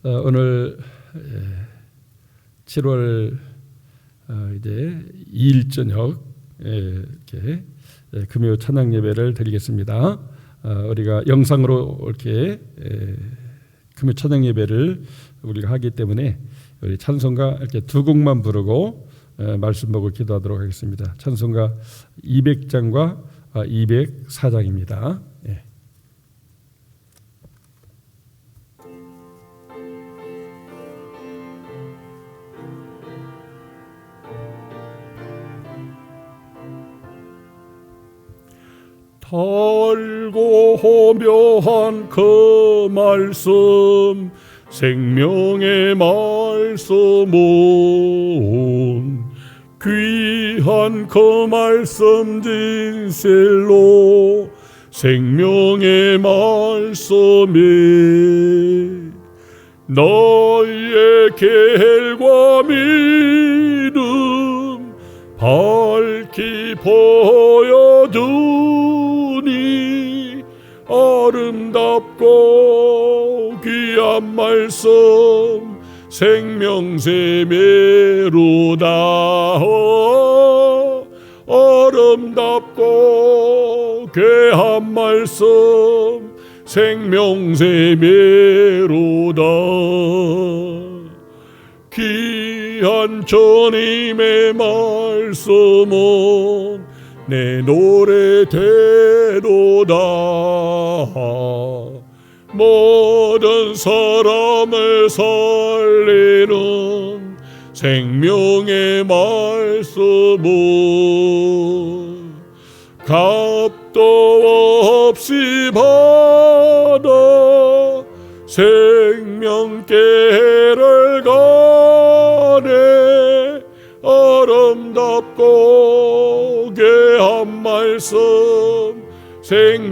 오늘 7월 이제 2일 저녁 이렇게 금요 찬양 예배를 드리겠습니다. 우리가 영상으로 이렇게 금요 찬양 예배를 우리가 하기 때문에 우리 찬송가 이렇게 두 곡만 부르고 말씀 보고 기도하도록 하겠습니다. 찬송가 200장과 204장입니다. 달고 호묘한 그 말씀 생명의 말씀은 귀한 그 말씀 진실로 생명의 말씀이 너희의 길과 믿음 밝히 보여두니 아름답고 귀한 말씀 생명샘매로다. 아름답고 귀한 말씀 생명샘매로다. 귀한 주님의 말씀은 내 노래대로다. 모든 사람을 살리는 생명의 말씀은 값도 없이 받아 생명께를 가네. 아름답고 귀한 말씀 생명샘매로다.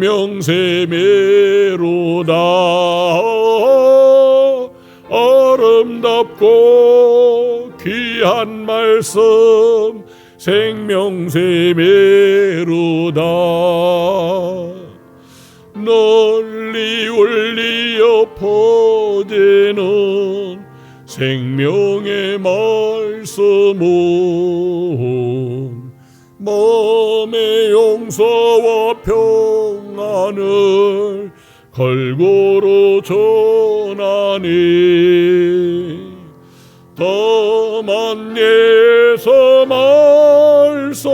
아름답고 귀한 말씀 생명샘매로다. 널리 울리어 퍼지는 생명의 말씀은 마음의 용서와 평안을 걸고로 전하니 다만 예수 말씀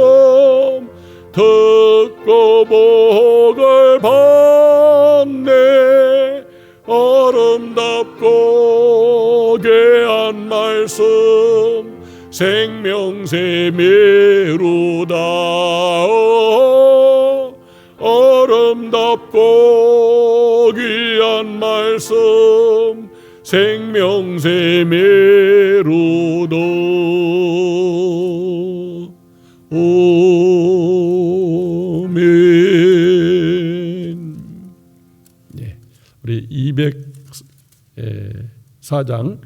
듣고 복을 받네. 아름답고 귀한 말씀 생명샘매로다. 아름답고 귀한 말씀 생명샘매로다. 아멘. 네, 우리 204장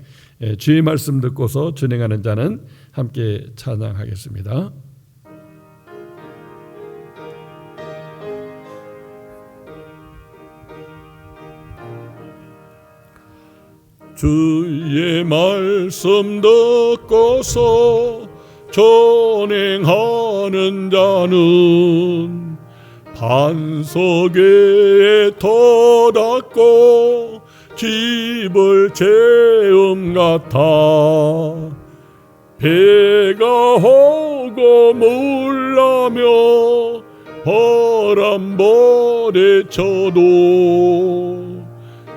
주의 말씀 듣고서 진행하는 자는 함께 찬양하겠습니다. 주의 말씀 듣고서 전행하는 자는 반석에 터닫고 집을 채움 같아 배가 오고 물나며 바람 부딪혀도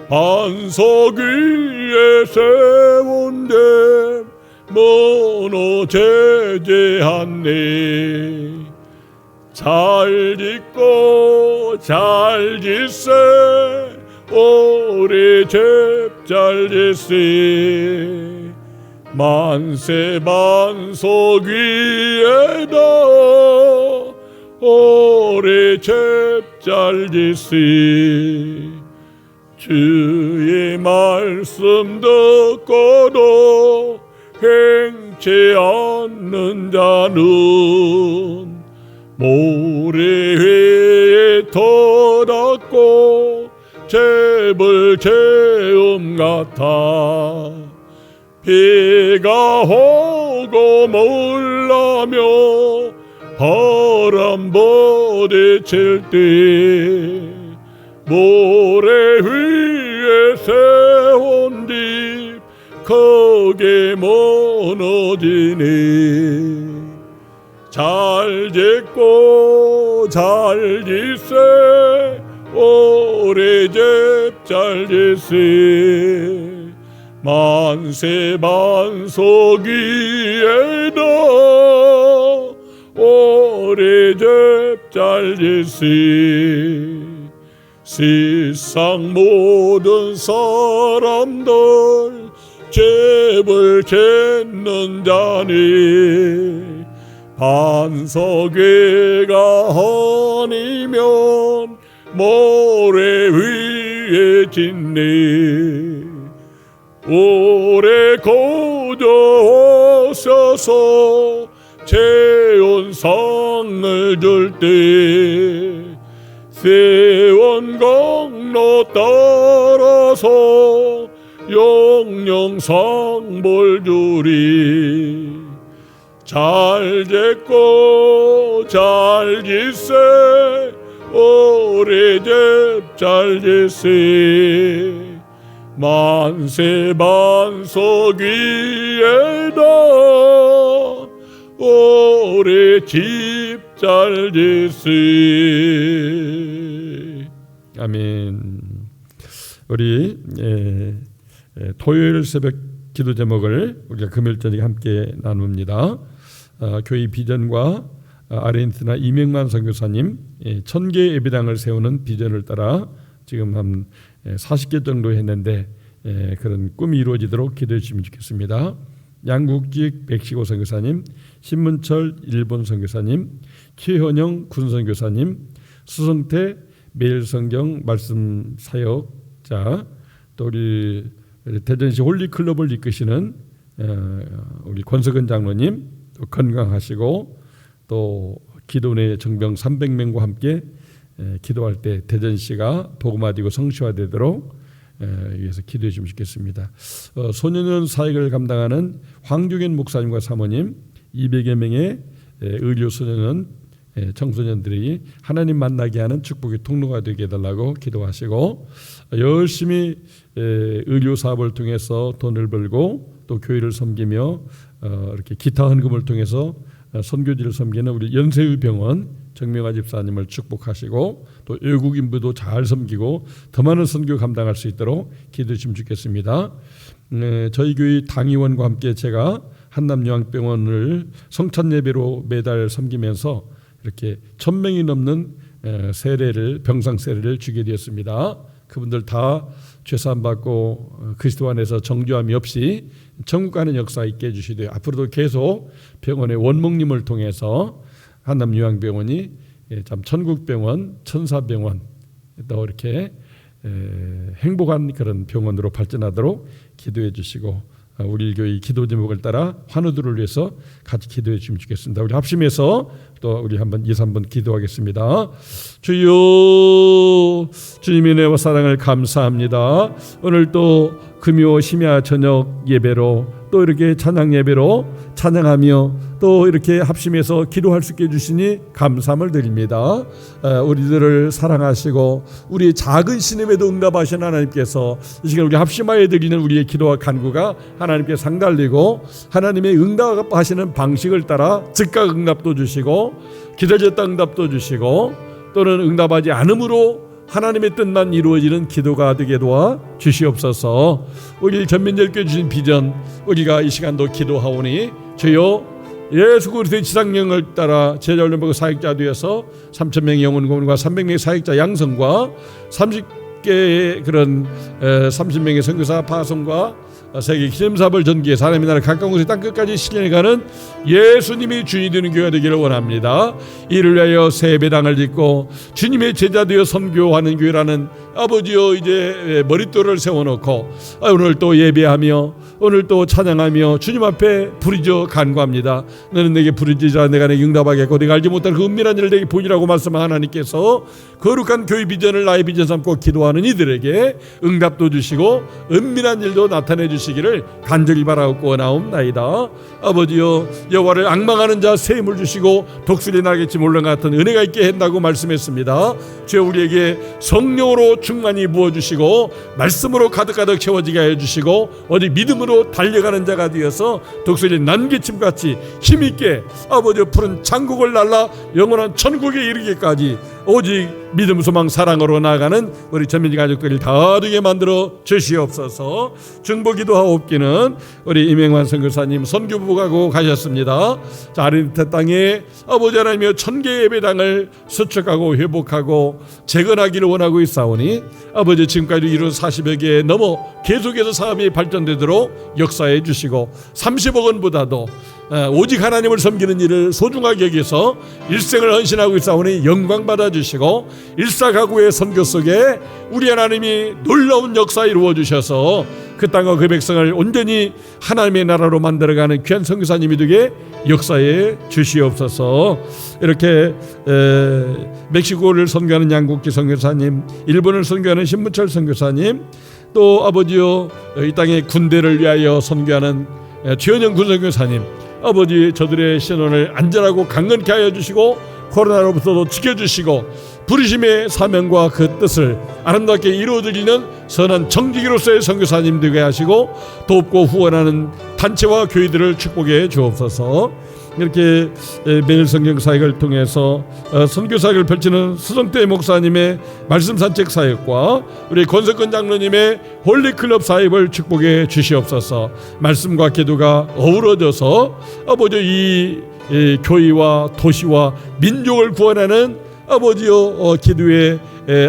반석 위에 세운 데 무너지지 않네. 잘 짓고 잘 짓세 오래 잽잘 짓세. 만세 반석 위에다 오래 잽잘 짓세. 주의 말씀 듣고도 행치 않는 자는 모래 위에 터닫고 재벌 재움 같아 비가 오고 몰라며 바람 부딪힐 때 모래 위에 세운 집 크게 무너지니 잘 짓고 잘 짓세 오래 잘 짓세 만세 만속 위에다 오래 잘 짓세 세상 모든 사람들 재벌 짓는 자니 반석회가 아니면 모래 위에 짓네 오래 거저 오셔서 재혼상을 줄 때 세원강로 따라서 영영상 볼주리 잘 짓고 잘 짓세 오래 잘 짓세 만세 만석 위에다 오래 잘 짓세. 아멘. 우리 토요일 새벽 기도 제목을 우리가 금요일 저녁에 함께 나눕니다. 교회 비전과 아르헨티나 이명만 선교사님 1000개 예배당을 세우는 비전을 따라 지금 한 40개 정도 했는데 그런 꿈이 이루어지도록 기도해 주시면 좋겠습니다. 양국직 백시고 선교사님, 신문철 일본 선교사님, 최현영 군 선교사님, 수성태 매일성경 말씀 사역자, 또 우리 대전시 홀리클럽을 이끄시는 우리 권석은 장로님, 또 건강하시고 또 기도원의 정병 300명과 함께 기도할 때 대전시가 복음화되고 성취화되도록 위해서 기도해 주시면 좋겠습니다. 소년원 사역을 감당하는 황중현 목사님과 사모님 200여 명의 의료 소년원 청소년들이 하나님 만나게 하는 축복의 통로가 되게 해달라고 기도하시고 열심히 의료 사업을 통해서 돈을 벌고 또 교회를 섬기며 이렇게 기타 헌금을 통해서 선교지를 섬기는 우리 연세의 병원 정명화 집사님을 축복하시고 또 외국 인부도 잘 섬기고 더 많은 선교 감당할 수 있도록 기도해 주시면 좋겠습니다. 저희 교회 당의원과 함께 제가 한남요양병원을 성찬 예배로 매달 섬기면서 이렇게 1000명이 넘는 세례를 병상 세례를 주게 되었습니다. 그분들 다 죄사함 받고 그리스도 안에서 정죄함이 없이 천국 가는 역사 있게 해주시되 앞으로도 계속 병원의 원목님을 통해서 한남요양병원이 참 천국병원, 천사병원 또 이렇게 행복한 그런 병원으로 발전하도록 기도해 주시고 우리 교회 기도 제목을 따라 환우들을 위해서 같이 기도해 주시면 좋겠습니다. 우리 합심해서 또 우리 한번 2-3번 기도하겠습니다. 주여 주님의 은혜와 사랑을 감사합니다. 오늘 또 금요 심야 저녁 예배로 또 이렇게 찬양 예배로 찬양하며 또 이렇게 합심해서 기도할 수 있게 해주시니 감사함을 드립니다. 우리들을 사랑하시고 우리의 작은 신음에도 응답하신 하나님께서 이 시간 우리 합심하여 드리는 우리의 기도와 간구가 하나님께 상달리고 하나님의 응답하시는 방식을 따라 즉각 응답도 주시고 기다렸다 응답도 주시고 또는 응답하지 않음으로 하나님의 뜻만 이루어지는 기도가 되게 도와 주시옵소서. 우리 전민들께 주신 비전 우리가 이 시간도 기도하오니 주여 예수 그리스도의 지상령을 따라 제자훈련 받고 사역자 되어서 3000명의 영혼 구원과 300명의 사역자 양성과 30개의 그런 30명의 선교사 파송과 세계 기념사업을 전개해 사람의 나라 가까운 곳에 땅끝까지 실현해가는 예수님이 주인이 되는 교회가 되기를 원합니다. 이를 위하여 새 예배당을 짓고 주님의 제자 되어 선교하는 교회라는 아버지여 이제 머릿돌을 세워놓고 오늘 또 예배하며 오늘 또 찬양하며 주님 앞에 부르짖어 간구합니다. 너는 내게 부르짖으라 내가 내게 응답하겠고 네가 알지 못할 그 은밀한 일을 내게 보이라고 말씀한 하나님께서 거룩한 교회 비전을 나의 비전 삼고 기도하는 이들에게 응답도 주시고 은밀한 일도 나타내 주시기를 간절히 바라옵고 나옵나이다. 아버지여, 여호와를 앙망하는 자 새 힘을 주시고 독수리 날개치 물론 같은 은혜가 있게 한다고 말씀했습니다. 주여, 우리에게 성령으로 충만히 부어주시고 말씀으로 가득가득 채워지게 해주시고 오직 믿음으로 달려가는 자가 되어서 독수리 난개침같이 힘있게 아버지 푸른 창국을 날라 영원한 천국에 이르기까지 오직 믿음, 소망, 사랑으로 나아가는 우리 전민지 가족들을 다르게 만들어 주시옵소서. 중보기도하옵기는 우리 임행환 선교사님 선교부 가고 가셨습니다. 자, 아르헨티나 땅에 아버지 하나님의 1000개 예배당을 수축하고 회복하고 재건하기를 원하고 있사오니 아버지 지금까지 이룬 40여 개 넘어 계속해서 사업이 발전되도록 역사해 주시고 30억 원보다도 오직 하나님을 섬기는 일을 소중하게 여기서 일생을 헌신하고 있사오니 영광 받아주시고 일사가구의 선교 속에 우리 하나님이 놀라운 역사 이루어 주셔서 그 땅과 그 백성을 온전히 하나님의 나라로 만들어가는 귀한 선교사님이 되게 역사해 주시옵소서. 이렇게 멕시코를 선교하는 양국기 선교사님, 일본을 선교하는 신문철 선교사님, 또 아버지요 이 땅의 군대를 위하여 선교하는 최은영 군선교사님, 아버지 저들의 신원을 안전하고 강건케 하여 주시고 코로나로부터도 지켜주시고 부르심의 사명과 그 뜻을 아름답게 이루어드리는 선한 정직이로서의 선교사님 되게 하시고 돕고 후원하는 단체와 교회들을 축복해 주옵소서. 이렇게 매일 성경 사역을 통해서 선교사역을 펼치는 수성태 목사님의 말씀 산책 사역과 우리 권석근 장로님의 홀리클럽 사역을 축복해 주시옵소서. 말씀과 기도가 어우러져서 아버지 이 교회와 도시와 민족을 구원하는 아버지여 기도의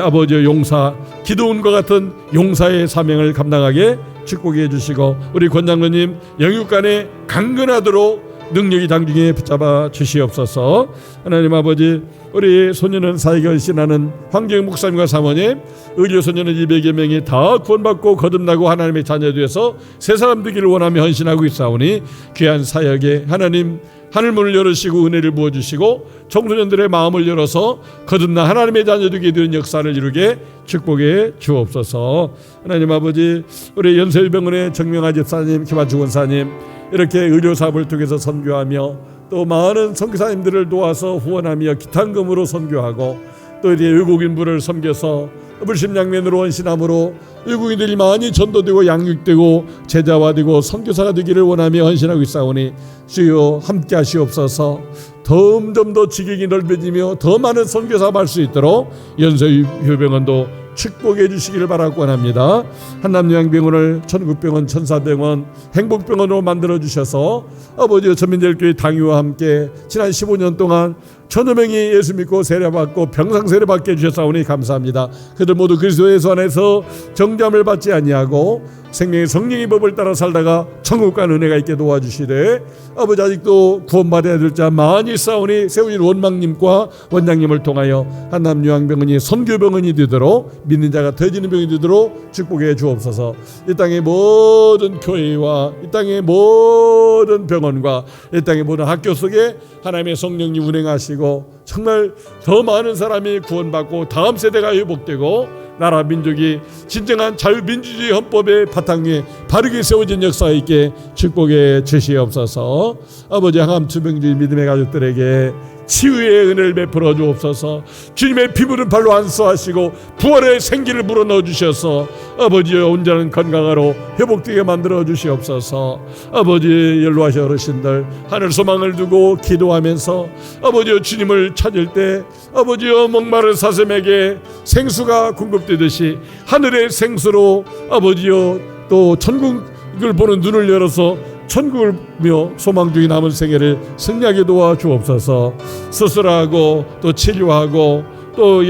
아버지여 용사, 기도원과 같은 용사의 사명을 감당하게 축복해 주시고 우리 권 장로님 영육간에 강건하도록 능력이 당중에 붙잡아 주시옵소서. 하나님 아버지, 우리 소년은 사역에 헌신하는 황경 목사님과 사모님, 의료 소년은 200여 명이 다 구원받고 거듭나고 하나님의 자녀 되어서 새 사람 되기를 원하며 헌신하고 있사오니 귀한 사역에 하나님 하늘문을 열으시고 은혜를 부어주시고 청소년들의 마음을 열어서 거듭나 하나님의 자녀 되게 되는 역사를 이루게 축복해 주옵소서. 하나님 아버지, 우리 연세병원의 정명아 집사님, 김한주 권사님 이렇게 의료사업을 통해서 선교하며 또 많은 선교사님들을 도와서 후원하며 기탄금으로 선교하고 또 이제 외국인부를 섬겨서 불심양면으로 헌신함으로 외국인들이 많이 전도되고 양육되고 제자화되고 선교사가 되기를 원하며 헌신하고 있사오니 주여 함께 하시옵소서. 점점 더 지경이 넓어지며 더 많은 선교사 할 수 있도록 연세휴병원도 축복해 주시기를 바라고 원합니다. 한남요양병원을 천국병원, 천사병원, 행복병원으로 만들어 주셔서 아버지 전민들교회 당위와 함께 지난 15년 동안 1000여 명이 예수 믿고 세례받고 병상 세례받게 해주셨사오니 감사합니다. 그들 모두 그리스도 예수 안에서 정죄함을 받지 아니하고 생명의 성령의 법을 따라 살다가 천국 가는 은혜가 있게 도와주시되 아버지 아직도 구원받아야 될 자 많이 있사오니 세우신 원망님과 원장님을 통하여 한남요양병원이 선교병원이 되도록 믿는 자가 더해지는 병이 되도록 축복해 주옵소서. 이 땅의 모든 교회와 이 땅의 모든 병원과 이 땅의 모든 학교 속에 하나님의 성령이 운행하시고 정말 더 많은 사람이 구원받고 다음 세대가 회복되고 나라 민족이 진정한 자유민주주의 헌법의 바탕 위에 바르게 세워진 역사 있게 축복해 주시옵소서. 아버지 항암 투병주의 믿음의 가족들에게 치유의 은혜를 베풀어 주옵소서. 주님의 피부는 발로 안수하시고 부활의 생기를 불어넣어 주셔서 아버지의 온전한 건강으로 회복되게 만들어 주시옵소서. 아버지 연로하신 어르신들 하늘 소망을 두고 기도하면서 아버지의 주님을 찾을 때 아버지의 목마른 사슴에게 생수가 공급되듯이 하늘의 생수로 아버지여 또 천국을 보는 눈을 열어서 천국을며 소망 중에 남은 생애를 승리하게 도와 주옵소서. 수술하고 또 치료하고 또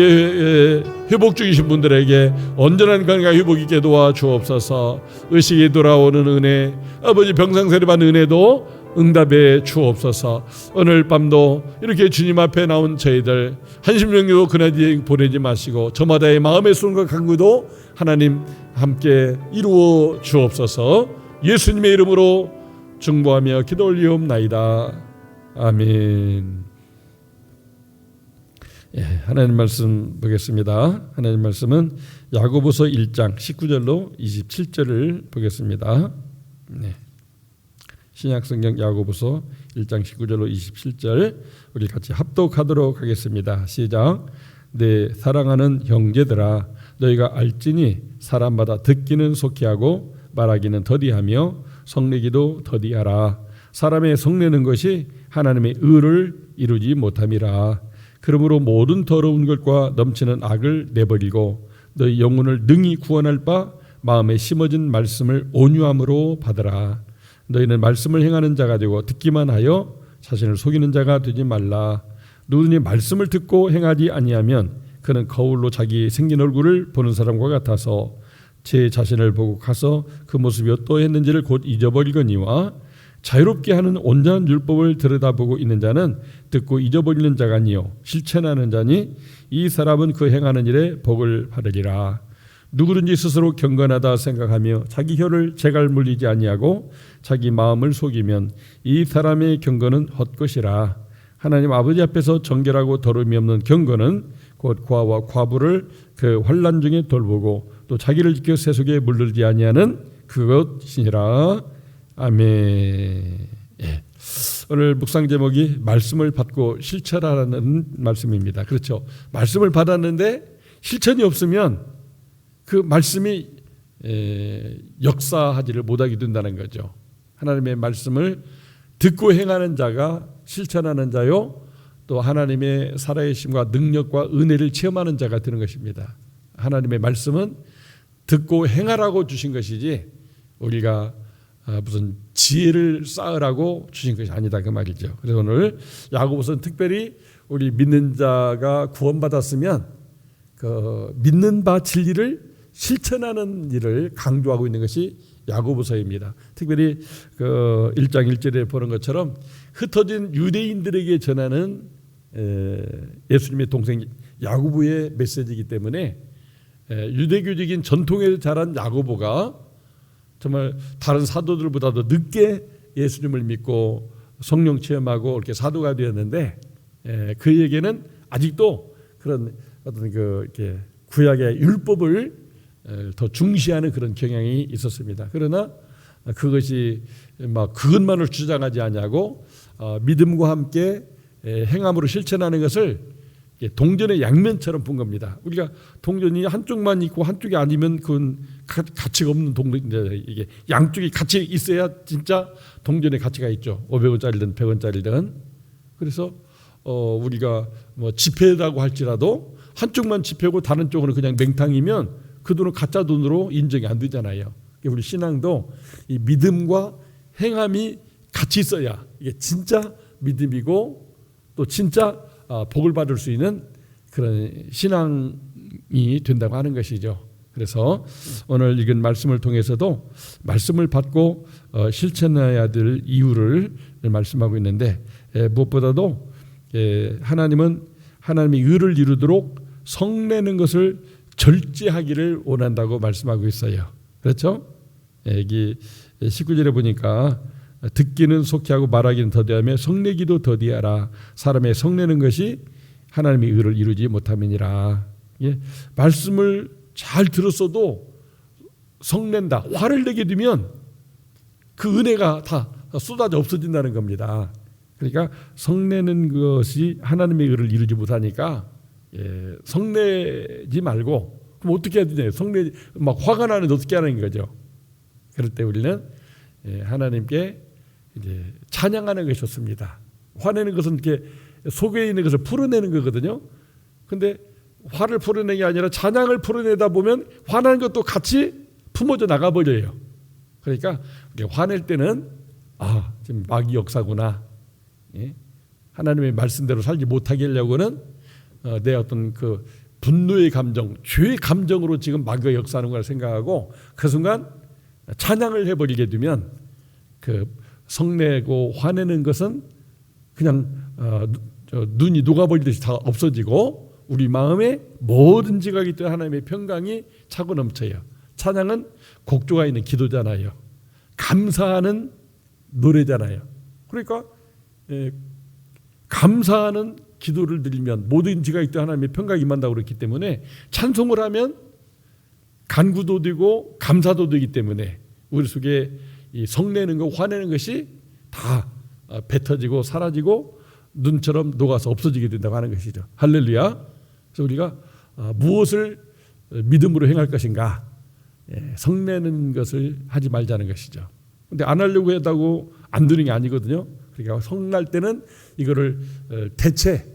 회복 중이신 분들에게 온전한 건강 회복 있게 도와 주옵소서. 의식이 돌아오는 은혜, 아버지 병상세례 받는 은혜도 응답해 주옵소서. 오늘 밤도 이렇게 주님 앞에 나온 저희들 한심령도 그나디 보내지 마시고 저마다의 마음의 순간 간구도 하나님 함께 이루어 주옵소서. 예수님의 이름으로 중보하며 기도 올리옵나이다. 아멘. 예, 하나님 말씀 보겠습니다. 하나님 말씀은 야고보서 1장 19절로 27절을 보겠습니다. 네. 신약성경 야고보서 1장 19절로 27절 우리 같이 합독하도록 하겠습니다. 시작. 내 사랑하는 형제들아, 너희가 알지니 사람마다 듣기는 속히하고 말하기는 더디하며 성내기도 더디하라. 사람의 성내는 것이 하나님의 의를 이루지 못함이라. 그러므로 모든 더러운 것과 넘치는 악을 내버리고 너희 영혼을 능히 구원할 바 마음에 심어진 말씀을 온유함으로 받으라. 너희는 말씀을 행하는 자가 되고 듣기만 하여 자신을 속이는 자가 되지 말라. 누구든지 말씀을 듣고 행하지 아니하면 그는 거울로 자기 생긴 얼굴을 보는 사람과 같아서 제 자신을 보고 가서 그 모습이 어떠했는지를 곧 잊어버리거니와 자유롭게 하는 온전한 율법을 들여다보고 있는 자는 듣고 잊어버리는 자가 아니요 실천하는 자니 이 사람은 그 행하는 일에 복을 받으리라. 누구든지 스스로 경건하다 생각하며 자기 혀를 재갈 물리지 아니하고 자기 마음을 속이면 이 사람의 경건은 헛것이라. 하나님 아버지 앞에서 정결하고 더러움이 없는 경건은 곧 고아와 과부를 그 환난 중에 돌보고 또 자기를 지켜 세속에 물들지 아니하는 그것이니라. 아멘. 예. 오늘 묵상 제목이 말씀을 받고 실천하라는 말씀입니다. 그렇죠. 말씀을 받았는데 실천이 없으면 그 말씀이 역사하지를 못하게 된다는 거죠. 하나님의 말씀을 듣고 행하는 자가 실천하는 자요, 또 하나님의 살아계심과 능력과 은혜를 체험하는 자가 되는 것입니다. 하나님의 말씀은 듣고 행하라고 주신 것이지 우리가 무슨 지혜를 쌓으라고 주신 것이 아니다 그 말이죠. 그래서 오늘 야고보서는 특별히 우리 믿는 자가 구원받았으면 그 믿는 바 진리를 실천하는 일을 강조하고 있는 것이 야고보서입니다. 특별히 그 1장 1절에 보는 것처럼 흩어진 유대인들에게 전하는 예수님의 동생 야고보의 메시지이기 때문에 유대교적인 전통에 자란 야고보가 정말 다른 사도들보다도 늦게 예수님을 믿고 성령 체험하고 이렇게 사도가 되었는데 그에게는 아직도 그런 어떤 그 이렇게 구약의 율법을 더 중시하는 그런 경향이 있었습니다. 그러나 그것이 막 그것만을 주장하지 아니하고 믿음과 함께 행함으로 실천하는 것을 동전의 양면처럼 본 겁니다. 우리가 동전이 한쪽만 있고 한쪽이 아니면 그건 가치가 없는 동전인데 이게 양쪽이 같이 있어야 진짜 동전의 가치가 있죠. 500원짜리든 100원짜리든. 그래서 우리가 뭐 지폐라고 할지라도 한쪽만 지폐고 다른 쪽으로 그냥 맹탕이면 그 돈은 가짜 돈으로 인정이 안 되잖아요. 우리 신앙도 이 믿음과 행함이 같이 있어야 이게 진짜 믿음이고 또 진짜 복을 받을 수 있는 그런 신앙이 된다고 하는 것이죠. 그래서 오늘 읽은 말씀을 통해서도 말씀을 받고 실천해야 될 이유를 말씀하고 있는데 무엇보다도 하나님은 하나님의 의를 이루도록 성내는 것을 절제하기를 원한다고 말씀하고 있어요. 그렇죠? 여기 19절에 보니까 듣기는 속히하고 말하기는 더디하며 성내기도 더디하라. 사람의 성내는 것이 하나님의 의를 이루지 못함이니라. 말씀을 잘 들었어도 성낸다, 화를 내게 되면 그 은혜가 다 쏟아져 없어진다는 겁니다. 그러니까 성내는 것이 하나님의 의를 이루지 못하니까 성내지 말고 그럼 어떻게 해야 되냐? 성내 막 화가 나는데 어떻게 하는 거죠? 그럴 때 우리는 하나님께 이제 찬양하는 것이 좋습니다. 화내는 것은 이렇게 속에 있는 것을 풀어내는 거거든요. 근데 화를 풀어내는 게 아니라 찬양을 풀어내다 보면 화나는 것도 같이 품어져 나가 버려요. 그러니까 화낼 때는 지금 마귀 역사구나. 하나님의 말씀대로 살지 못하게 하려고는 내 어떤 그 분노의 감정, 죄의 감정으로 지금 마귀가 역사하는 걸 생각하고 그 순간 찬양을 해버리게 되면 그 성내고 화내는 것은 그냥 눈이 녹아버리듯이 다 없어지고 우리 마음에 모든 지각이 있던 하나님의 평강이 차고 넘쳐요. 찬양은 곡조가 있는 기도잖아요. 감사하는 노래잖아요. 그러니까 감사하는 기도를 드리면 모든 지가 있던 하나님의 평강이 임한다고 그랬기 때문에 찬송을 하면 간구도 되고 감사도 되기 때문에 우리 속에 이 성내는 거, 화내는 것이 다 뱉어지고 사라지고 눈처럼 녹아서 없어지게 된다고 하는 것이죠. 할렐루야. 그래서 우리가 무엇을 믿음으로 행할 것인가, 성내는 것을 하지 말자는 것이죠. 근데 안 하려고 했다고 안 되는 게 아니거든요. 그러니까 성날 때는 이거를 대체할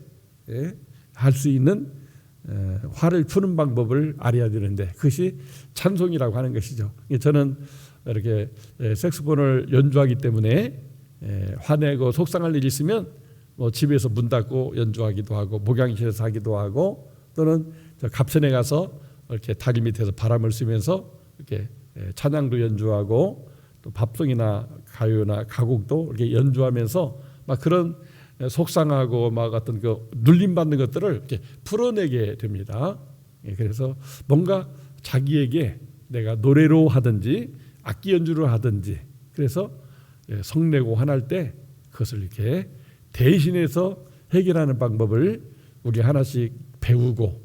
수 있는 화를 푸는 방법을 알아야 되는데 그것이 찬송이라고 하는 것이죠. 저는 이렇게 색소폰을 연주하기 때문에 화내고 속상할 일이 있으면 뭐 집에서 문 닫고 연주하기도 하고 목양실에서 하기도 하고 또는 갑천에 가서 이렇게 다리 밑에서 바람을 쐬면서 이렇게 찬양도 연주하고 또 밥송이나 가요나 가곡도 이렇게 연주하면서 막 그런 속상하고 막 어떤 그 눌림 받는 것들을 이렇게 풀어내게 됩니다. 그래서 뭔가 자기에게 내가 노래로 하든지 악기 연주로 하든지 그래서 성내고 화날 때 그것을 이렇게 대신해서 해결하는 방법을 우리 하나씩 배우고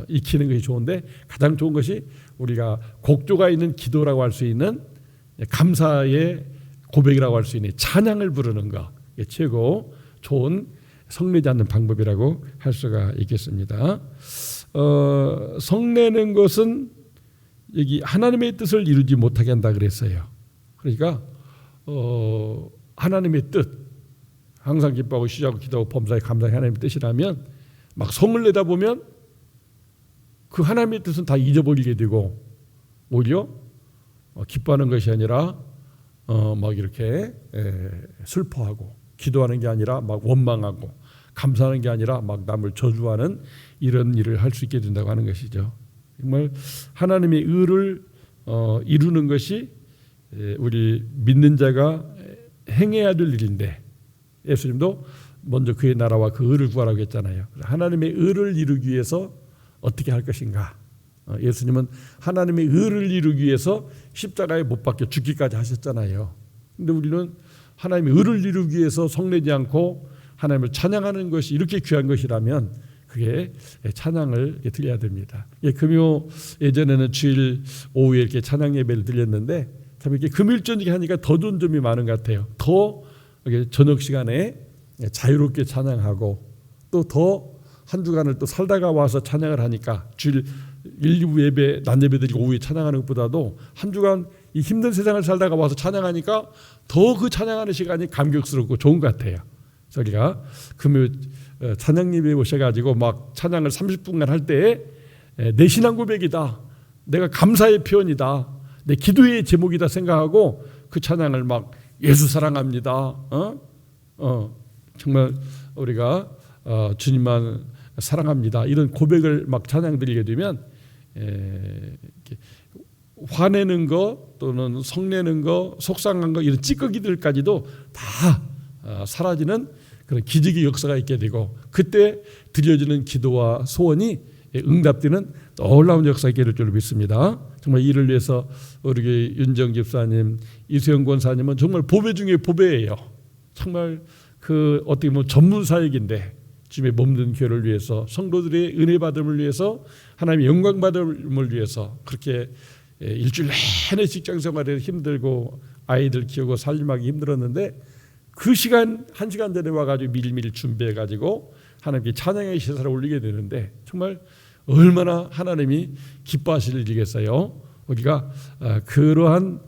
익히는 것이 좋은데 가장 좋은 것이 우리가 곡조가 있는 기도라고 할 수 있는 감사의 고백이라고 할 수 있는 찬양을 부르는 것, 최고 좋은 성내지 않는 방법이라고 할 수가 있겠습니다. 성내는 것은 여기 하나님의 뜻을 이루지 못하게 한다 그랬어요. 그러니까 하나님의 뜻, 항상 기뻐하고 시주하고 기도하고 범사에 감사의 하나님의 뜻이라면 막 성을 내다 보면 그 하나님의 뜻은 다 잊어버리게 되고 오히려 기뻐하는 것이 아니라 막 이렇게 슬퍼하고 기도하는 게 아니라 막 원망하고 감사하는 게 아니라 막 남을 저주하는 이런 일을 할 수 있게 된다고 하는 것이죠. 정말 하나님의 의를 이루는 것이 우리 믿는 자가 행해야 될 일인데 예수님도 먼저 그의 나라와 그 의를 구하라고 했잖아요. 하나님의 의를 이루기 위해서 어떻게 할 것인가. 예수님은 하나님의 의를 이루기 위해서 십자가에 못 박혀 죽기까지 하셨잖아요. 그런데 우리는 하나님의 의를 이루기 위해서 성내지 않고 하나님을 찬양하는 것이 이렇게 귀한 것이라면 그게 찬양을 드려야 됩니다. 금요 예전에는 주일 오후에 이렇게 찬양 예배를 드렸는데 참 이렇게 금일 저녁에 하니까 더 좋은 점이 많은 것 같아요. 더 저녁 시간에 자유롭게 찬양하고 또 더 한 주간을 또 살다가 와서 찬양을 하니까 주일 1, 2부 예배, 낮 예배들이 오후에 찬양하는 것보다도 한 주간 이 힘든 세상을 살다가 와서 찬양하니까 더 그 찬양하는 시간이 감격스럽고 좋은 것 같아요. 저희가 금요일 찬양 예배에 오셔가지고 막 찬양을 30분간 할 때 내 신앙 고백이다, 내가 감사의 표현이다, 내 기도의 제목이다 생각하고 그 찬양을 막 예수 사랑합니다. 정말 우리가 주님만 사랑합니다. 이런 고백을 막 찬양 드리게 되면 화내는 거 또는 성내는 거, 속상한 거 이런 찌꺼기들까지도 다 사라지는 그런 기적의 역사가 있게 되고 그때 드려지는 기도와 소원이 응답되는 놀라운 역사가 있게 될 줄로 믿습니다. 정말 이를 위해서 우리 교회 윤정 집사님, 이수영 권사님은 정말 보배 중에 보배예요. 정말 그 어떻게 보면 전문 사역인데 주님의 몸든 교회를 위해서 성도들의 은혜 받음을 위해서 하나님의 영광 받음을 위해서 그렇게 일주일 내내 직장 생활에 힘들고 아이들 키우고 살림하기 힘들었는데 그 시간 한 시간 전에 와가지고 미리미리 준비해가지고 하나님께 찬양의 제사를 올리게 되는데 정말 얼마나 하나님이 기뻐하실 일이겠어요. 우리가 그러한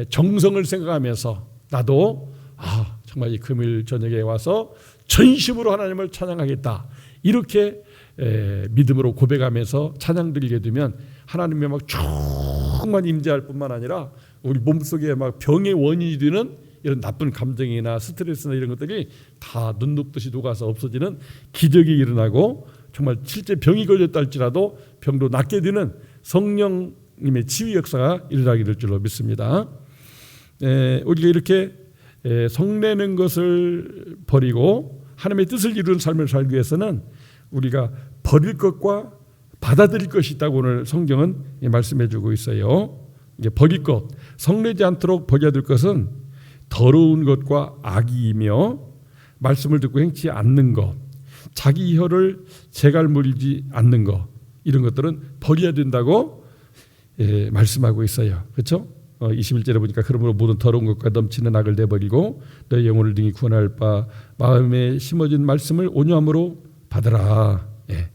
정성을 생각하면서 나도 정말 이 금요일 저녁에 와서 전심으로 하나님을 찬양하겠다 이렇게 믿음으로 고백하면서 찬양 드리게 되면 하나님의 막 충만 임재할 뿐만 아니라 우리 몸속에 막 병의 원인이 되는 이런 나쁜 감정이나 스트레스나 이런 것들이 다 눈 녹듯이 녹아서 없어지는 기적이 일어나고 정말 실제 병이 걸렸다 할지라도 병도 낫게 되는 성령님의 치유 역사가 일어나게 될 줄로 믿습니다. 우리가 이렇게 성내는 것을 버리고 하나님의 뜻을 이루는 삶을 살기 위해서는 우리가 버릴 것과 받아들일 것이 있다고 오늘 성경은 말씀해 주고 있어요. 이게 버릴 것, 성내지 않도록 버려야 될 것은 더러운 것과 악이며 말씀을 듣고 행치 않는 것, 자기 혀를 재갈 물리지 않는 것, 이런 것들은 버려야 된다고 말씀하고 있어요. 그렇죠? 21절에 보니까 그러므로 모든 더러운 것과 넘치는 악을 내버리고 너의 영혼을 등이 구원할 바 마음에 심어진 말씀을 온유함으로 받으라. 예.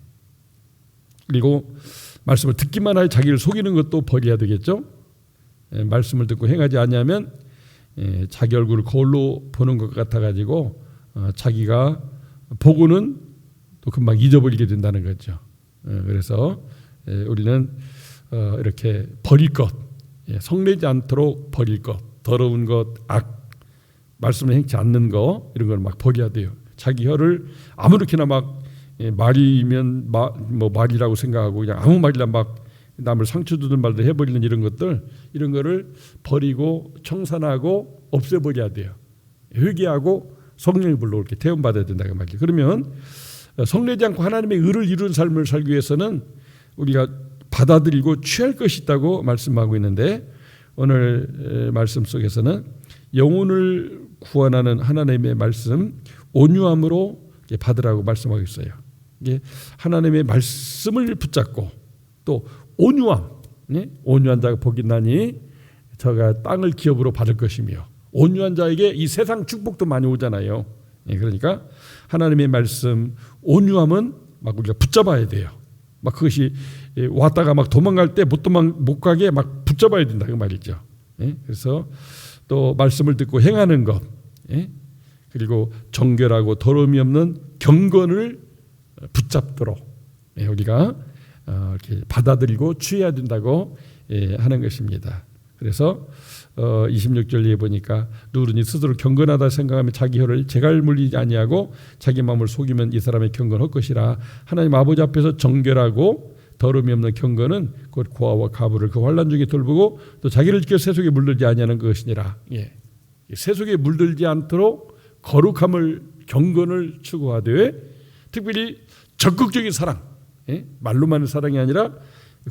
그리고 말씀을 듣기만 하여 자기를 속이는 것도 버려야 되겠죠. 말씀을 듣고 행하지 않으면 자기 얼굴을 거울로 보는 것 같아가지고 자기가 보고는 또 금방 잊어버리게 된다는 거죠. 그래서 우리는 이렇게 버릴 것, 성내지 않도록 버릴 것, 더러운 것, 악, 말씀을 행치 않는 거, 이런 걸 막 버려야 돼요. 자기 혀를 아무렇게나 막 말이면 뭐 말이라고 생각하고 그냥 아무 말이나 막 남을 상처 주는 말도 해버리는 이런 것들, 이런 거를 버리고 청산하고 없애버려야 돼요. 회개하고 성령의 불로 이렇게 태움받아야 된다고 말이죠. 그러면 성내지 않고 하나님의 의를 이루는 삶을 살기 위해서는 우리가 받아들이고 취할 것이 있다고 말씀하고 있는데, 오늘 말씀 속에서는 영혼을 구원하는 하나님의 말씀 온유함으로 받으라고 말씀하고 있어요. 이게 하나님의 말씀을 붙잡고 또 온유함, 온유한 자가 복이 나니 저가 땅을 기업으로 받을 것이며, 온유한 자에게 이 세상 축복도 많이 오잖아요. 그러니까 하나님의 말씀 온유함은 막 우리가 붙잡아야 돼요. 막 그것이 왔다가 막 도망갈 때 못 가게 막 붙잡아야 된다 그 말이죠. 그래서 또 말씀을 듣고 행하는 것, 그리고 정결하고 더러움이 없는 경건을 붙잡도록 우리가 이렇게 받아들이고 취해야 된다고 하는 것입니다. 그래서 26절에 보니까 누구든지 스스로 경건하다 생각하면 자기 혀를 재갈 물리지 아니하고 자기 마음을 속이면 이 사람의 경건할 것이라. 하나님 아버지 앞에서 정결하고 더러움이 없는 경건은 곧 고아와 가부를 그 환난 중에 돌보고 또 자기를 지켜 세속에 물들지 아니하는 것이니라. 세속에 물들지 않도록 거룩함을, 경건을 추구하되, 특별히 적극적인 사랑, 말로만의 사랑이 아니라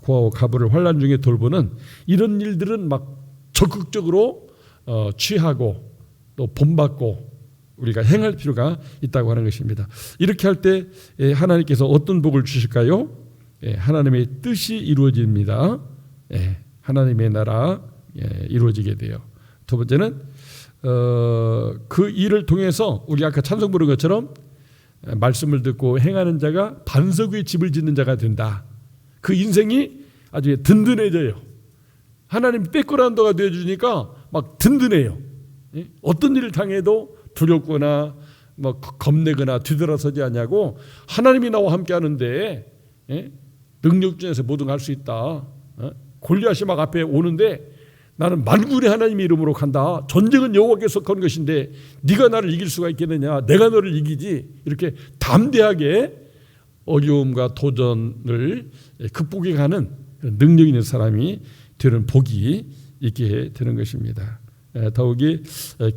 고아와 가부를 환난 중에 돌보는 이런 일들은 막 적극적으로 취하고 또 본받고 우리가 행할 필요가 있다고 하는 것입니다. 이렇게 할 때 하나님께서 어떤 복을 주실까요? 하나님의 뜻이 이루어집니다. 하나님의 나라 이루어지게 돼요. 두 번째는 그 일을 통해서 우리가 아까 찬송 부른 것처럼 말씀을 듣고 행하는 자가 반석 위에 집을 짓는 자가 된다. 그 인생이 아주 든든해져요. 하나님 백그라운드가 되어주니까 막 든든해요. 어떤 일을 당해도 두렵거나 뭐 겁내거나 뒤돌아서지 않냐고, 하나님이 나와 함께 하는데 능력 중에서 뭐든 할 수 있다. 골리앗이 막 앞에 오는데 나는 만군의 하나님의 이름으로 간다. 전쟁은 여호와께서 건 것인데 네가 나를 이길 수가 있겠느냐. 내가 너를 이기지. 이렇게 담대하게 어려움과 도전을 극복해 가는 능력 있는 사람이 되는 복이 있게 되는 것입니다. 더욱이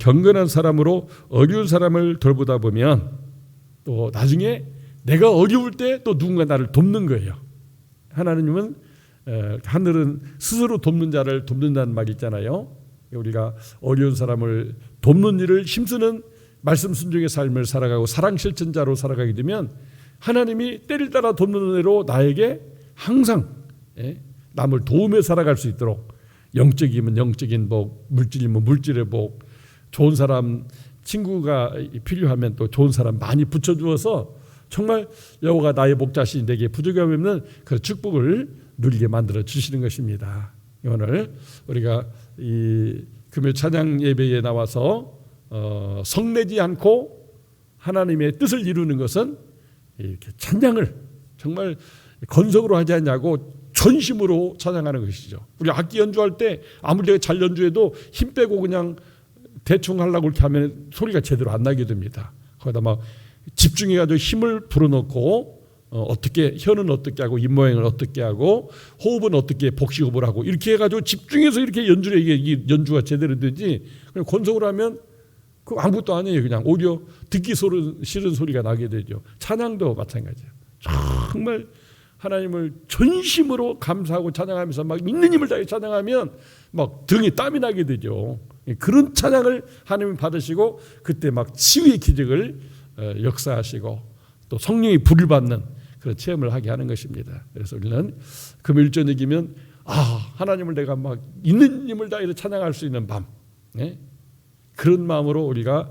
경건한 사람으로 어려운 사람을 돌보다 보면 또 나중에 내가 어려울 때 또 누군가 나를 돕는 거예요. 하나님은 하늘은 스스로 돕는 자를 돕는다는 말이 있잖아요. 우리가 어려운 사람을 돕는 일을 힘쓰는 말씀 순종의 삶을 살아가고 사랑 실천자로 살아가게 되면 하나님이 때를 따라 돕는 은혜로 나에게 항상 남을 도우며 살아갈 수 있도록, 영적이면 영적인 복, 물질이면 물질의 복, 좋은 사람 친구가 필요하면 또 좋은 사람 많이 붙여주어서 정말 여호와가 나의 목자시니 내게 부족함이 없는 그 축복을 누리게 만들어 주시는 것입니다. 오늘 우리가 이 금요 찬양 예배에 나와서 성내지 않고 하나님의 뜻을 이루는 것은 이렇게 찬양을 정말 건성으로 하지 않냐고 전심으로 찬양하는 것이죠. 우리 악기 연주할 때 아무리 내가 잘 연주해도 힘 빼고 그냥 대충 하려고 이렇게 하면 소리가 제대로 안 나게 됩니다. 거기다 막 집중해가지고 힘을 불어넣고 어떻게 혀는 어떻게 하고 입 모양을 어떻게 하고 호흡은 어떻게 복식호흡을 하고 이렇게 해가지고 집중해서 이렇게 연주를 이게 연주가 제대로 되지, 그냥 건성으로 하면 그 아무것도 아니에요. 그냥 오히려 듣기 싫은 소리가 나게 되죠. 찬양도 마찬가지예요. 정말 하나님을 전심으로 감사하고 찬양하면서 막 있는 힘을 다해 찬양하면 막 등에 땀이 나게 되죠. 그런 찬양을 하나님 받으시고 그때 막 치유의 기적을 역사하시고 또 성령이 불을 받는 그런 체험을 하게 하는 것입니다. 그래서 우리는 금요일 저녁이면 하나님을 내가 막 있는 힘을 다해서 찬양할 수 있는 밤, 그런 마음으로 우리가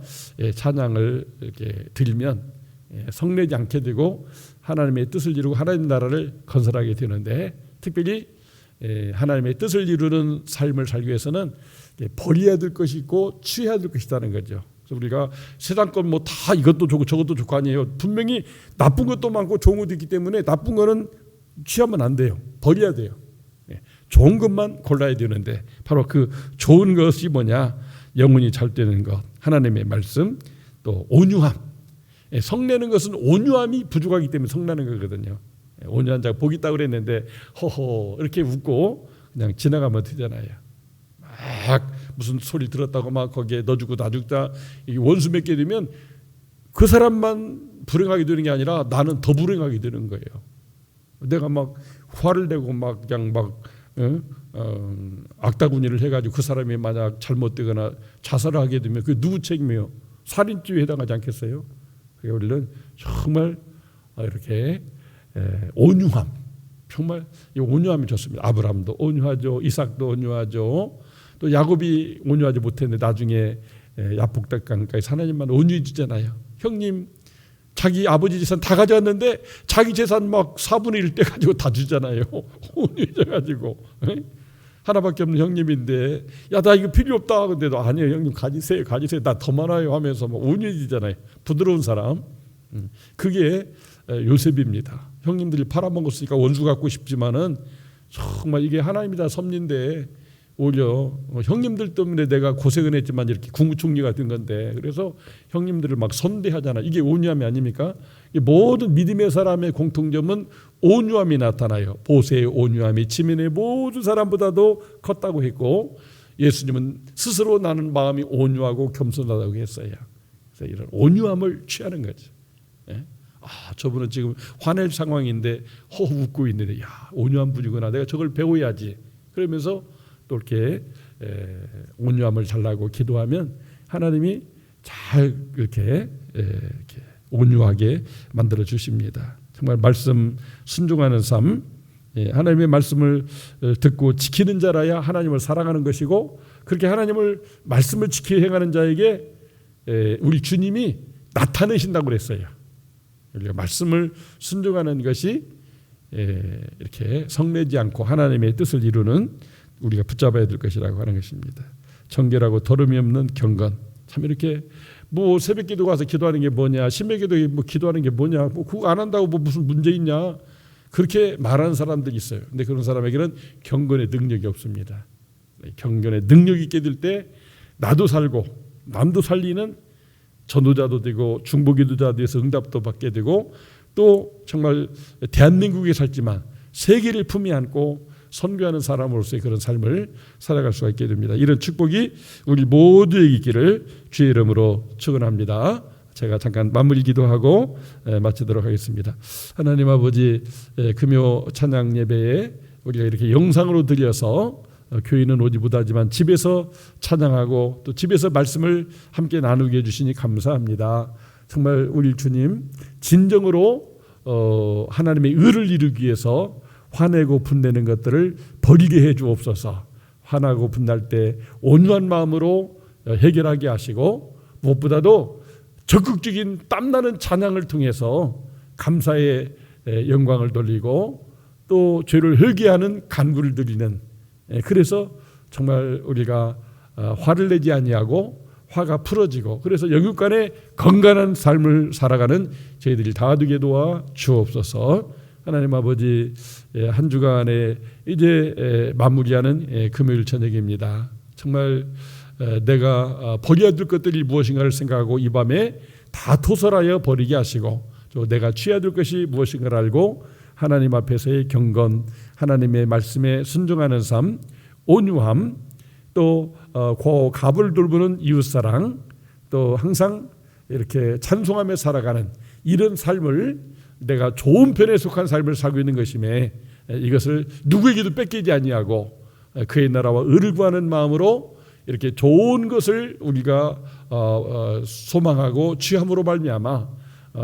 찬양을 이렇게 드리면 성내지 않게 되고 하나님의 뜻을 이루고 하나님 나라를 건설하게 되는데, 특별히 하나님의 뜻을 이루는 삶을 살기 위해서는 버려야 될 것이 있고 취해야 될 것이 있다는 거죠. 그래서 우리가 세상 건 뭐 다 이것도 좋고 저것도 좋고 아니에요. 분명히 나쁜 것도 많고 좋은 것도 있기 때문에 나쁜 거는 취하면 안 돼요. 버려야 돼요. 좋은 것만 골라야 되는데, 바로 그 좋은 것이 뭐냐? 영혼이 잘 되는 것, 하나님의 말씀, 또 온유함. 성내는 것은 온유함이 부족하기 때문에 성나는 거거든요. 온유한 자가 복이 있다고 그랬는데 허허 이렇게 웃고 그냥 지나가면 되잖아요. 막 무슨 소리 들었다고 막 거기에 너 죽고 나 죽다 원수 맺게 되면 그 사람만 불행하게 되는 게 아니라 나는 더 불행하게 되는 거예요. 내가 막 화를 내고 막 그냥 막 악다구니를 해가지고 그 사람이 만약 잘못되거나 자살을 하게 되면 그게 누구 책임이에요? 살인죄에 해당하지 않겠어요? 그러니까 우리는 정말 이렇게 온유함, 정말 이 온유함이 좋습니다. 아브라함도 온유하죠. 이삭도 온유하죠. 또 야곱이 온유하지 못했는데 나중에 야복강가에 하나님만 온유해지잖아요. 형님 자기 아버지 재산 다 가져왔는데 자기 재산 막 4분의 1 떼가지고 다 주잖아요. 온유해져가지고 하나밖에 없는 형님인데 야 나 이거 필요 없다. 근데도 아니에요 형님 가지세요 나 더 많아요 하면서 막 온유해지잖아요. 부드러운 사람. 그게 요셉입니다. 형님들이 팔아먹었으니까 원수 갖고 싶지만은 정말 이게 하나님이 다 섭리인데 오히려 형님들 때문에 내가 고생을 했지만 이렇게 국무총리가 된 건데, 그래서 형님들을 막 선대하잖아. 이게 온유함이 아닙니까? 모든 믿음의 사람의 공통점은 온유함이 나타나요. 보세의 온유함이 지면의 모든 사람보다도 컸다고 했고, 예수님은 스스로 나는 마음이 온유하고 겸손하다고 했어요. 그래서 이런 온유함을 취하는 거죠. 저분은 지금 화낼 상황인데 웃고 있는데 야 온유한 분이구나, 내가 저걸 배워야지. 그러면서 또 이렇게 온유함을 달라고 기도하면 하나님이 잘 이렇게 온유하게 만들어 주십니다. 정말 말씀 순종하는 삶, 하나님의 말씀을 듣고 지키는 자라야 하나님을 사랑하는 것이고, 그렇게 하나님을 말씀을 지켜 행하는 자에게 우리 주님이 나타내신다고 그랬어요. 우리가 말씀을 순종하는 것이 이렇게 성내지 않고 하나님의 뜻을 이루는 우리가 붙잡아야 될 것이라고 하는 것입니다. 정결하고 더름이 없는 경건. 참 이렇게 뭐 새벽기도 가서 기도하는 게 뭐냐, 심야기도에 뭐 기도하는 게 뭐냐, 뭐 그거 안 한다고 뭐 무슨 문제 있냐, 그렇게 말하는 사람들이 있어요. 근데 그런 사람에게는 경건의 능력이 없습니다. 경건의 능력이 있게 될 때 나도 살고 남도 살리는 전도자도 되고 중보기도자도 돼서 응답도 받게 되고, 또 정말 대한민국에 살지만 세계를 품에 안고 선교하는 사람으로서의 그런 삶을 살아갈 수가 있게 됩니다. 이런 축복이 우리 모두에게 있기를 주의 이름으로 축원합니다. 제가 잠깐 마무리 기도하고 마치도록 하겠습니다. 하나님 아버지, 금요 찬양 예배에 우리가 이렇게 영상으로 드려서 교인은 오지 못하지만 집에서 찬양하고 또 집에서 말씀을 함께 나누게 해주시니 감사합니다. 정말 우리 주님 진정으로 하나님의 의를 이루기 위해서 화내고 분내는 것들을 버리게 해 주옵소서. 화나고 분날 때 온유한 마음으로 해결하게 하시고, 무엇보다도 적극적인 땀나는 찬양을 통해서 감사의 영광을 돌리고 또 죄를 회개하는 간구를 드리는, 그래서 정말 우리가 화를 내지 아니하고 화가 풀어지고, 그래서 영육간의 건강한 삶을 살아가는 저희들이 다 되게 도와 주옵소서. 하나님 아버지, 한 주간에 이제 마무리하는 금요일 저녁입니다. 정말 내가 버려야 될 것들이 무엇인가를 생각하고 이 밤에 다 토설하여 버리게 하시고, 또 내가 취해야 될 것이 무엇인가를 알고 하나님 앞에서의 경건, 하나님의 말씀에 순종하는 삶, 온유함, 또 갑을 돌보는 이웃사랑, 또 항상 이렇게 찬송하며 살아가는 이런 삶을, 내가 좋은 편에 속한 삶을 살고 있는 것임에 이것을 누구에게도 뺏기지 아니하고 그의 나라와 의를 구하는 마음으로 이렇게 좋은 것을 우리가 소망하고 취함으로 말미암아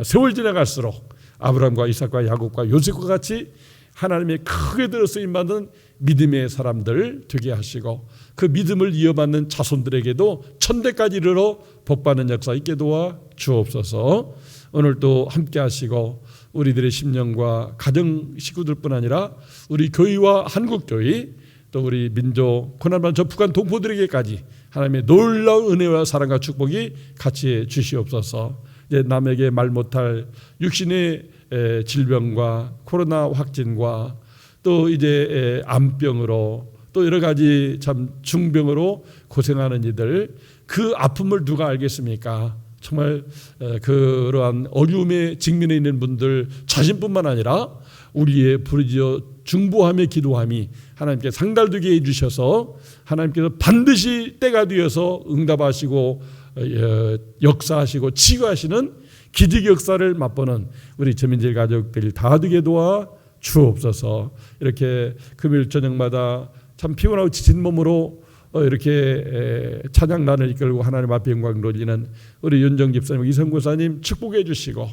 세월 지나갈수록 아브라함과 이삭과 야곱과 요셉과 같이 하나님의 크게 들어 쓰임 받는 믿음의 사람들 되게 하시고 그 믿음을 이어받는 자손들에게도 천대까지 이르러 복받는 역사 있게 도와 주옵소서. 오늘도 함께 하시고 우리들의 심령과 가정 식구들뿐 아니라 우리 교회와 한국교회 또 우리 민족 고난받은 저 북한 동포들에게까지 하나님의 놀라운 은혜와 사랑과 축복이 같이 주시옵소서. 이제 남에게 말 못할 육신의 질병과 코로나 확진과 또 이제 암병으로 또 여러 가지 참 중병으로 고생하는 이들 그 아픔을 누가 알겠습니까? 정말 그러한 어려움에 직면해 있는 분들 자신뿐만 아니라 우리의 부르짖어 중보함의 기도함이 하나님께 상달되게 해주셔서 하나님께서 반드시 때가 되어서 응답하시고 역사하시고 치유하시는 기적 역사를 맛보는 우리 저민질 가족들 다 되게 도와 주옵소서. 이렇게 금요일 저녁마다 참 피곤하고 지친 몸으로 이렇게 찬양단을 이끌고 하나님 앞에 영광 돌리는 우리 윤정 집사님, 이성구 사님 축복해 주시고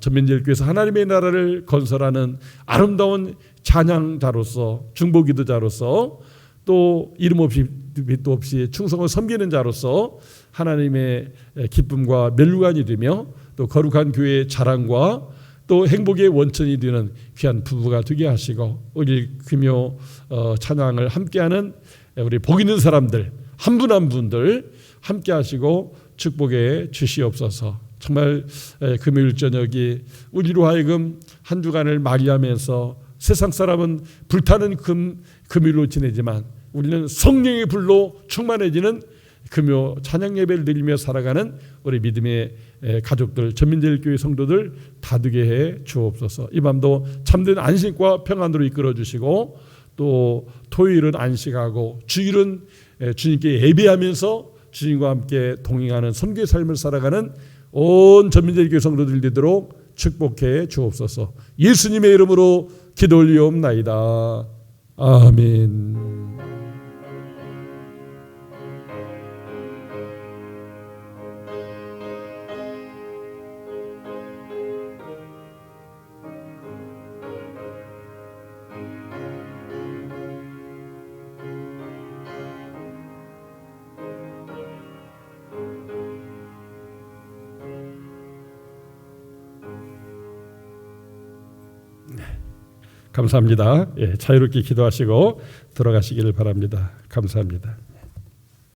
전민제일교회에서 하나님의 나라를 건설하는 아름다운 찬양자로서 중보기도자로서 또 이름 없이 빛도 없이 충성을 섬기는 자로서 하나님의 기쁨과 멸류관이 되며 또 거룩한 교회의 자랑과 또 행복의 원천이 되는 귀한 부부가 되게 하시고 우리 금요 찬양을 함께하는 우리 복 있는 사람들 한 분 한 분들 함께 하시고 축복해 주시옵소서. 정말 금요일 저녁이 우리로 하여금 한 주간을 맞이하면서 세상 사람은 불타는 금요일로 지내지만 우리는 성령의 불로 충만해지는 금요 찬양 예배를 드리며 살아가는 우리 믿음의 가족들 전민제일교회 성도들 다 되게 해 주옵소서. 이 밤도 참된 안식과 평안으로 이끌어 주시고 또 토요일은 안식하고 주일은 주님께 예배하면서 주님과 함께 동행하는 선교의 삶을 살아가는 온 전민제일교회 성도들 되도록 축복해 주옵소서. 예수님의 이름으로 기도 올리옵나이다. 아멘. 감사합니다. 자유롭게 기도하시고 들어가시기를 바랍니다. 감사합니다.